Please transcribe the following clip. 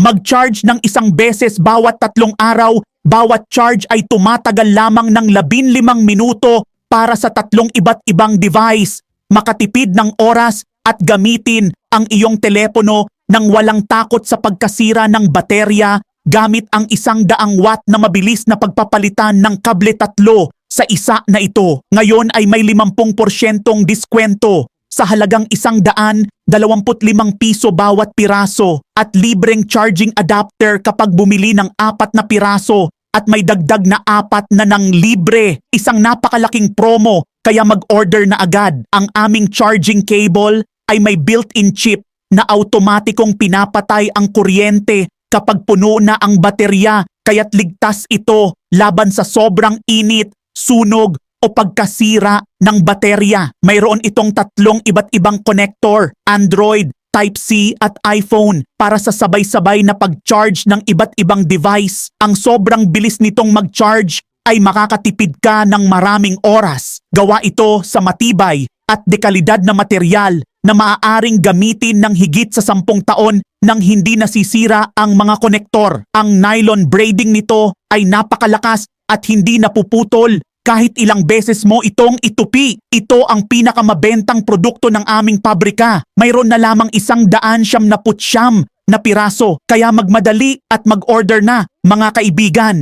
Mag-charge ng isang beses bawat 3 araw, bawat charge ay tumatagal lamang ng 15 minuto para sa 3 iba't ibang device. Makatipid ng oras at gamitin ang iyong telepono nang walang takot sa pagkasira ng baterya gamit ang 100 watt na mabilis na pagpapalitan ng kable 3 sa isa na ito. Ngayon ay may 50% diskwento sa halagang 125 piso bawat piraso at libreng charging adapter kapag bumili ng 4 na piraso at may dagdag na 4 na ng libre. Isang napakalaking promo kaya mag-order na agad. Ang aming charging cable ay may built-in chip na automatikong pinapatay ang kuryente kapag puno na ang baterya kaya't ligtas ito laban sa sobrang init, sunog o pagkasira ng baterya. Mayroon itong 3 iba't ibang connector, Android, Type-C at iPhone para sa sabay-sabay na pag-charge ng iba't ibang device. Ang sobrang bilis nitong mag-charge ay makakatipid ka ng maraming oras. Gawa ito sa matibay at dekalidad na material na maaaring gamitin ng higit sa 10 taon nang hindi nasisira ang mga konektor. Ang nylon braiding nito ay napakalakas at hindi napuputol kahit ilang beses mo itong itupi. Ito ang pinakamabentang produkto ng aming pabrika. Mayroon na lamang 179 na piraso kaya magmadali at mag-order na mga kaibigan.